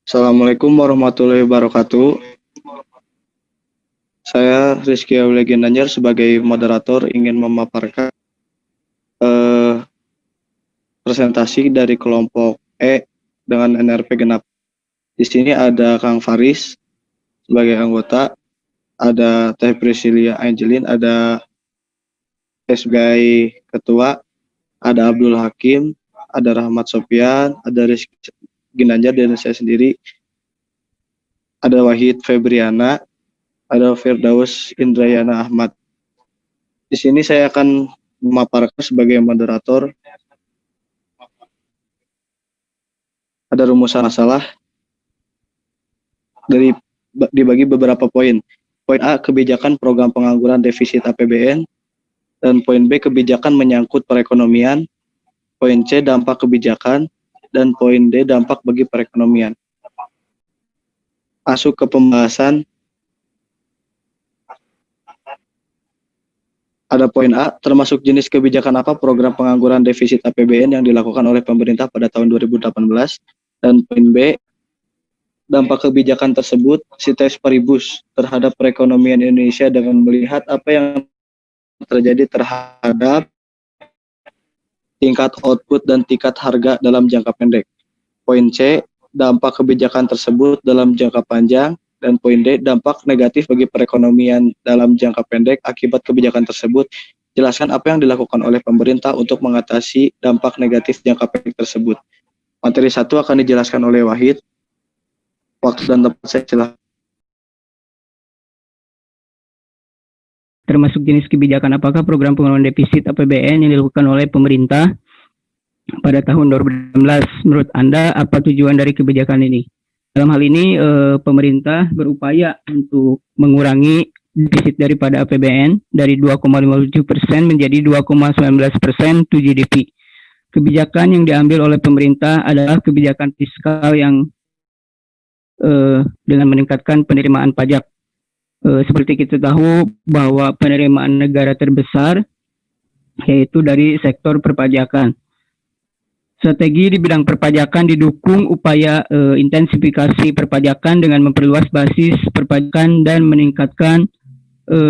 Assalamualaikum warahmatullahi wabarakatuh. Saya Rizky Aulegi Nanyar sebagai moderator ingin memaparkan presentasi dari kelompok E dengan NRP genap. Di sini ada Kang Faris sebagai anggota, ada Teh Priscilia Angelin, ada sebagai ketua, ada Abdul Hakim, ada Rahmat Sofian, ada Rizky Ginanjar dan saya sendiri, ada Wahid Febriana, ada Firdaus Indrayana Ahmad. Di sini saya akan memaparkan sebagai moderator. Ada rumusan masalah dibagi beberapa poin. Poin A, kebijakan program pengangguran defisit APBN, dan poin B, kebijakan menyangkut perekonomian. Poin C, dampak kebijakan, dan poin D, dampak bagi perekonomian. Masuk ke pembahasan. Ada poin A, termasuk jenis kebijakan apa program pengangguran defisit APBN yang dilakukan oleh pemerintah pada tahun 2018. Dan poin B, dampak kebijakan tersebut ceteris paribus terhadap perekonomian Indonesia dengan melihat apa yang terjadi terhadap tingkat output dan tingkat harga dalam jangka pendek. Poin C, dampak kebijakan tersebut dalam jangka panjang. Dan poin D, dampak negatif bagi perekonomian dalam jangka pendek akibat kebijakan tersebut. Jelaskan apa yang dilakukan oleh pemerintah untuk mengatasi dampak negatif jangka pendek tersebut. Materi 1 akan dijelaskan oleh Wahid. Waktu dan tempat saya silakan. Termasuk jenis kebijakan apakah program pengelolaan defisit APBN yang dilakukan oleh pemerintah pada tahun 2016? Menurut Anda, apa tujuan dari kebijakan ini? Dalam hal ini, pemerintah berupaya untuk mengurangi defisit daripada APBN dari 2,57% menjadi 2,19% to GDP. Kebijakan yang diambil oleh pemerintah adalah kebijakan fiskal yang dengan meningkatkan penerimaan pajak. Seperti kita tahu bahwa penerimaan negara terbesar yaitu dari sektor perpajakan. Strategi di bidang perpajakan didukung upaya intensifikasi perpajakan dengan memperluas basis perpajakan dan meningkatkan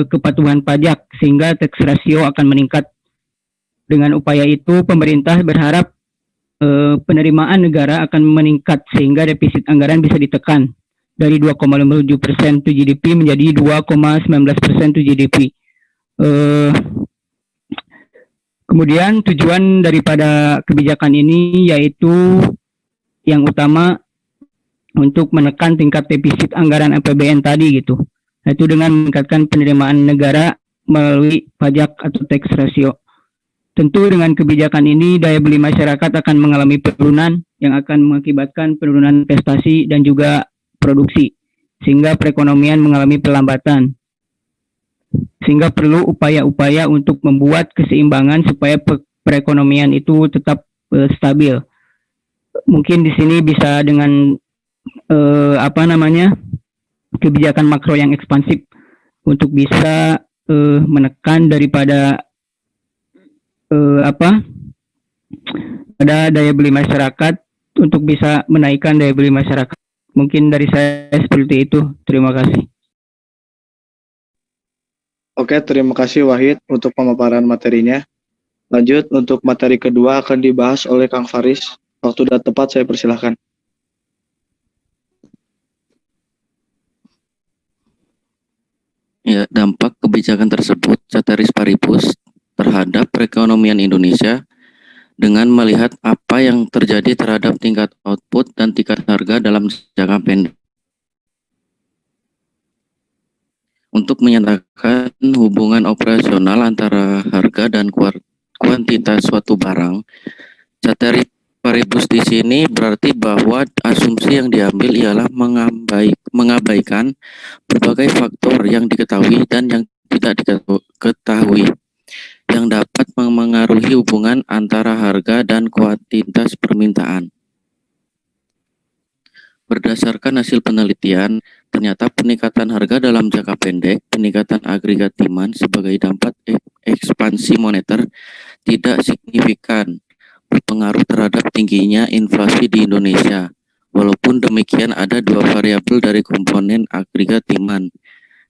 kepatuhan pajak sehingga tax ratio akan meningkat. Dengan upaya itu pemerintah berharap penerimaan negara akan meningkat sehingga defisit anggaran bisa ditekan dari 2,57% to GDP menjadi 2,19% to GDP. Kemudian tujuan daripada kebijakan ini yaitu yang utama untuk menekan tingkat defisit anggaran APBN tadi gitu. Yaitu dengan meningkatkan penerimaan negara melalui pajak atau tax ratio. Tentu dengan kebijakan ini daya beli masyarakat akan mengalami penurunan yang akan mengakibatkan penurunan investasi dan juga produksi. Sehingga perekonomian mengalami pelambatan. Sehingga perlu upaya-upaya untuk membuat keseimbangan supaya perekonomian itu tetap stabil. Mungkin di sini bisa dengan kebijakan makro yang ekspansif untuk bisa menekan daripada pada daya beli masyarakat untuk bisa menaikkan daya beli masyarakat. Mungkin dari saya seperti itu. Terima kasih. Oke, terima kasih Wahid untuk pemaparan materinya. Lanjut, untuk materi kedua akan dibahas oleh Kang Faris. Waktu dan tepat saya persilahkan. Ya, dampak kebijakan tersebut ceteris paribus terhadap perekonomian Indonesia dengan melihat apa yang terjadi terhadap tingkat output dan tingkat harga dalam jangka pendek. Untuk menyatakan hubungan operasional antara harga dan kuantitas suatu barang, ceteris paribus di sini berarti bahwa asumsi yang diambil ialah mengabaikan berbagai faktor yang diketahui dan yang tidak diketahui yang dapat mengaruhi hubungan antara harga dan kuantitas permintaan. Berdasarkan hasil penelitian, ternyata peningkatan harga dalam jangka pendek, peningkatan agregat demand sebagai dampak ekspansi moneter tidak signifikan berpengaruh terhadap tingginya inflasi di Indonesia, Walaupun demikian, ada dua variabel dari komponen agregat demand,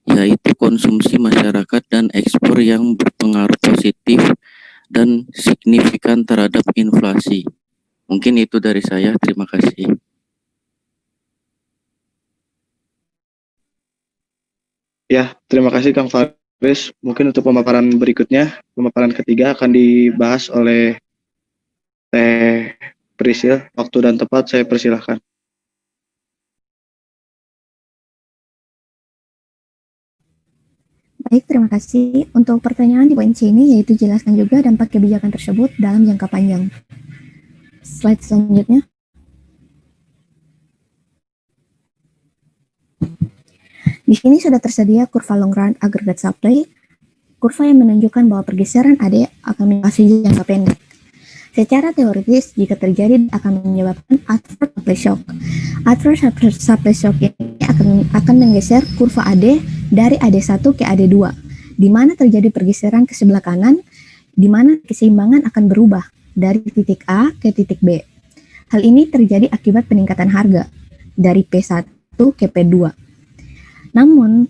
yaitu konsumsi masyarakat dan ekspor yang berpengaruh positif dan signifikan terhadap inflasi. Mungkin itu dari saya, terima kasih. Ya, terima kasih Kang Faris. Mungkin untuk pemaparan berikutnya, pemaparan ketiga akan dibahas oleh Teh Prisil. Waktu dan tempat saya persilahkan. Baik, terima kasih. Untuk pertanyaan di poin C ini, yaitu jelaskan juga dampak kebijakan tersebut dalam jangka panjang. Slide selanjutnya. Di sini sudah tersedia kurva long run aggregate supply, kurva yang menunjukkan bahwa pergeseran AD akan mengatasi jangka pendek. Secara teoritis, jika terjadi akan menyebabkan adverse supply shock. Adverse supply shock ini akan menggeser kurva AD dari AD1 ke AD2, di mana terjadi pergeseran ke sebelah kanan, di mana keseimbangan akan berubah dari titik A ke titik B. Hal ini terjadi akibat peningkatan harga dari P1 ke P2. Namun,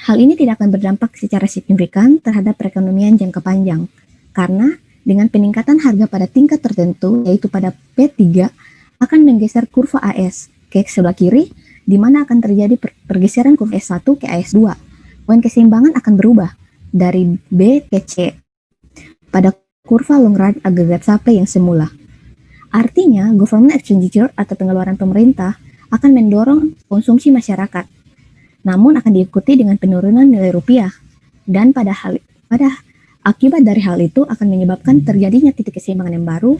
hal ini tidak akan berdampak secara signifikan terhadap perekonomian jangka panjang, karena dengan peningkatan harga pada tingkat tertentu, yaitu pada P3, akan menggeser kurva AS ke sebelah kiri, di mana akan terjadi pergeseran kurva S1 ke AS2. Poin keseimbangan akan berubah dari B ke C pada kurva long run aggregate supply yang semula. Artinya, government expenditure atau pengeluaran pemerintah akan mendorong konsumsi masyarakat, namun akan diikuti dengan penurunan nilai rupiah, dan akibat dari hal itu akan menyebabkan terjadinya titik keseimbangan yang baru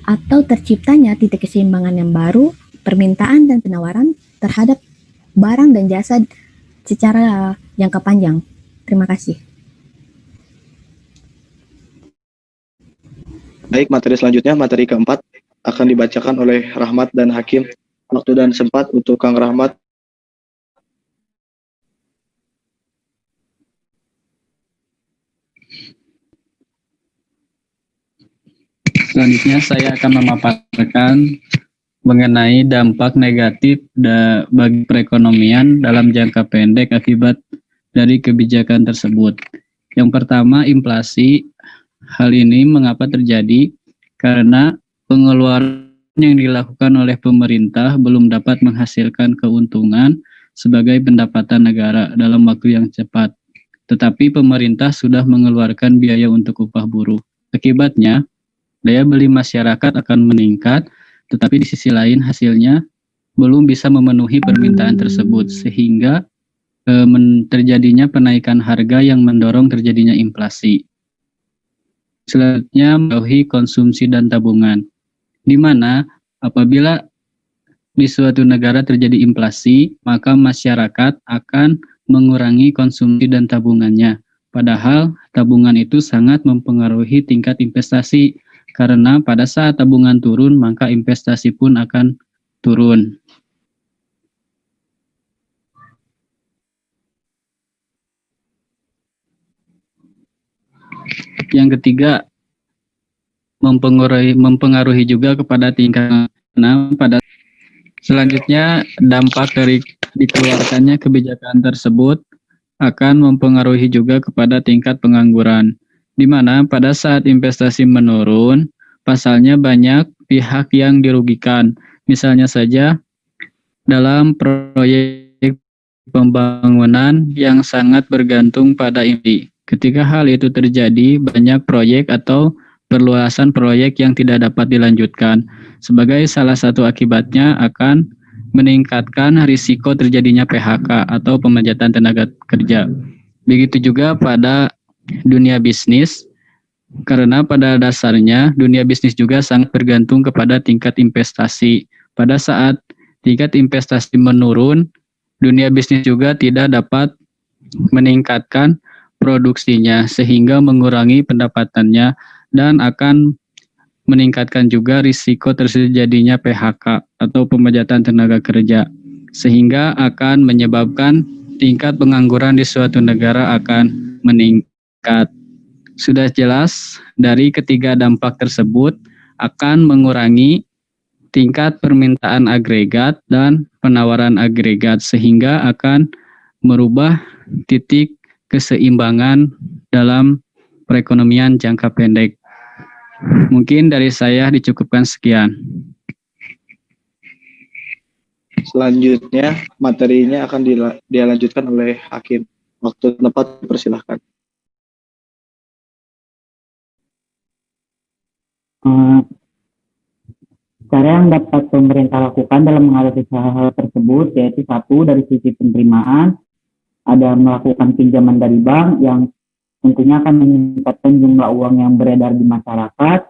atau terciptanya titik keseimbangan yang baru, permintaan dan penawaran terhadap barang dan jasa secara jangka panjang. Terima kasih. Baik, materi selanjutnya, materi keempat, akan dibacakan oleh Rahmat dan Hakim. Waktu dan sempat untuk Kang Rahmat. Selanjutnya saya akan memaparkan mengenai dampak negatif bagi perekonomian dalam jangka pendek akibat dari kebijakan tersebut. Yang pertama, inflasi. Hal ini mengapa terjadi? Karena pengeluaran yang dilakukan oleh pemerintah belum dapat menghasilkan keuntungan sebagai pendapatan negara dalam waktu yang cepat. Tetapi pemerintah sudah mengeluarkan biaya untuk upah buruh. Akibatnya, daya beli masyarakat akan meningkat, tetapi di sisi lain hasilnya belum bisa memenuhi permintaan tersebut, sehingga terjadinya penaikan harga yang mendorong terjadinya inflasi. Selanjutnya, menjauhi konsumsi dan tabungan, di mana apabila di suatu negara terjadi inflasi, maka masyarakat akan mengurangi konsumsi dan tabungannya. Padahal tabungan itu sangat mempengaruhi tingkat investasi, karena pada saat tabungan turun, maka investasi pun akan turun. Yang ketiga, mempengaruhi juga kepada tingkat pada selanjutnya, dampak dari dikeluarkannya kebijakan tersebut akan mempengaruhi juga kepada tingkat pengangguran, di mana pada saat investasi menurun, pasalnya banyak pihak yang dirugikan. Misalnya saja dalam proyek pembangunan yang sangat bergantung pada ini. Ketika hal itu terjadi, banyak proyek atau perluasan proyek yang tidak dapat dilanjutkan. Sebagai salah satu akibatnya akan meningkatkan risiko terjadinya PHK atau pemecatan tenaga kerja. Begitu juga pada dunia bisnis, karena pada dasarnya dunia bisnis juga sangat bergantung kepada tingkat investasi. Pada saat tingkat investasi menurun, dunia bisnis juga tidak dapat meningkatkan produksinya sehingga mengurangi pendapatannya dan akan meningkatkan juga risiko terjadinya PHK atau pemecatan tenaga kerja, sehingga akan menyebabkan tingkat pengangguran di suatu negara akan meningkat. Sudah jelas dari ketiga dampak tersebut akan mengurangi tingkat permintaan agregat dan penawaran agregat sehingga akan merubah titik keseimbangan dalam perekonomian jangka pendek. Mungkin dari saya dicukupkan sekian. Selanjutnya materinya akan dilanjutkan oleh Hakim. Waktu tepat dipersilahkan. Cara yang dapat pemerintah lakukan dalam mengatasi hal-hal tersebut yaitu satu, dari sisi penerimaan, ada melakukan pinjaman dari bank yang tentunya akan meningkatkan jumlah uang yang beredar di masyarakat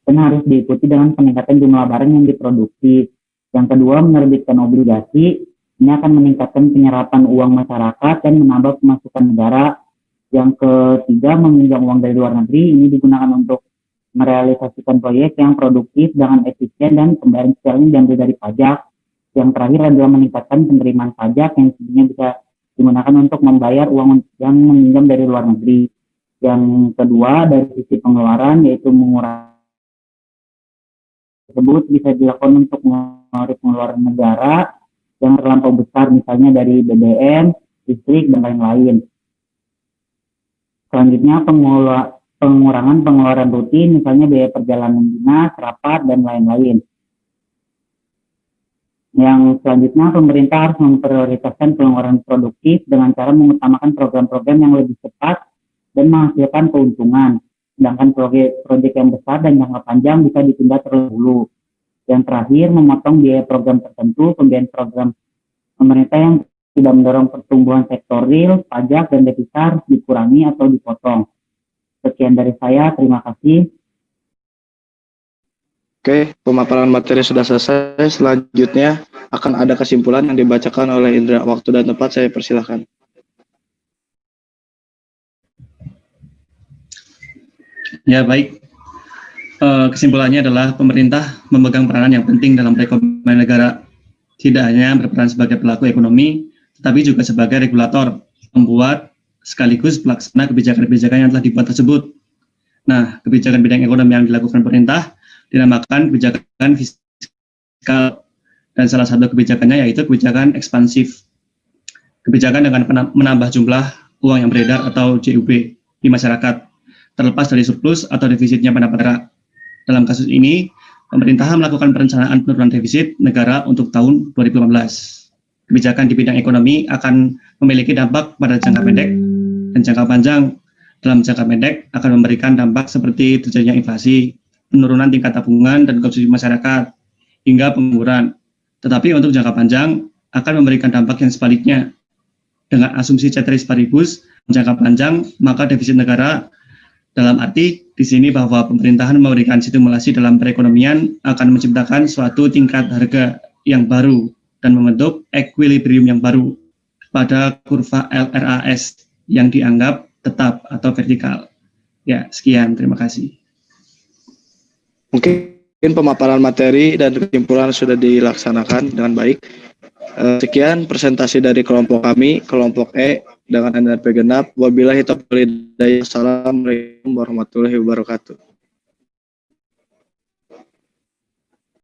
dan harus diikuti dengan peningkatan jumlah barang yang diproduksi. Yang kedua, menerbitkan obligasi, ini akan meningkatkan penyerapan uang masyarakat dan menambah pemasukan negara. Yang ketiga, meminjam uang dari luar negeri, ini digunakan untuk merealisasikan proyek yang produktif dengan efisien dan pembayaran cicilannya diambil dari pajak. Yang terakhir adalah meningkatkan penerimaan pajak yang tentunya bisa digunakan untuk membayar uang yang meminjam dari luar negeri. Yang kedua, dari sisi pengeluaran, yaitu mengurangi tersebut bisa dilakukan untuk mengurangi pengeluaran negara yang terlampau besar, misalnya dari BBM, listrik, dan lain-lain. Selanjutnya, pengurangan pengeluaran rutin, misalnya biaya perjalanan dinas, rapat, dan lain-lain. Yang selanjutnya, pemerintah harus memprioritaskan pengeluaran produktif dengan cara mengutamakan program-program yang lebih cepat dan menghasilkan keuntungan. Sedangkan proyek yang besar dan jangka panjang bisa ditunda terlebih dahulu. Yang terakhir, memotong biaya program tertentu, pembiayaan program pemerintah yang tidak mendorong pertumbuhan sektor real, pajak, dan devisa harus dikurangi atau dipotong. Sekian dari saya, terima kasih. Oke, pemaparan materi sudah selesai. Selanjutnya akan ada kesimpulan yang dibacakan oleh Indra. Waktu dan tempat saya persilahkan. Ya, baik. Kesimpulannya adalah pemerintah memegang peranan yang penting dalam perekonomian negara. Tidak hanya berperan sebagai pelaku ekonomi, tetapi juga sebagai regulator, membuat sekaligus pelaksana kebijakan-kebijakan yang telah dibuat tersebut. Nah, kebijakan bidang ekonomi yang dilakukan pemerintah dinamakan kebijakan fiskal, dan salah satu kebijakannya yaitu kebijakan ekspansif. Kebijakan dengan menambah jumlah uang yang beredar atau JUB di masyarakat, terlepas dari surplus atau defisitnya pada negara. Dalam kasus ini, pemerintah melakukan perencanaan penurunan defisit negara untuk tahun 2015. Kebijakan di bidang ekonomi akan memiliki dampak pada jangka pendek dan jangka panjang. Dalam jangka pendek akan memberikan dampak seperti terjadinya inflasi, penurunan tingkat tabungan dan konsumsi masyarakat, hingga pengangguran. Tetapi untuk jangka panjang akan memberikan dampak yang sebaliknya. Dengan asumsi ceteris paribus, jangka panjang, maka defisit negara dalam arti di sini bahwa pemerintahan memberikan stimulasi dalam perekonomian akan menciptakan suatu tingkat harga yang baru dan membentuk equilibrium yang baru pada kurva LRAS yang dianggap tetap atau vertikal. Ya, sekian. Terima kasih. Mungkin pemaparan materi dan kesimpulan sudah dilaksanakan dengan baik. Sekian presentasi dari kelompok kami, kelompok E dengan NRP genap. Wabillahi taufiq wal hidayah. Assalamualaikum warahmatullahi wabarakatuh.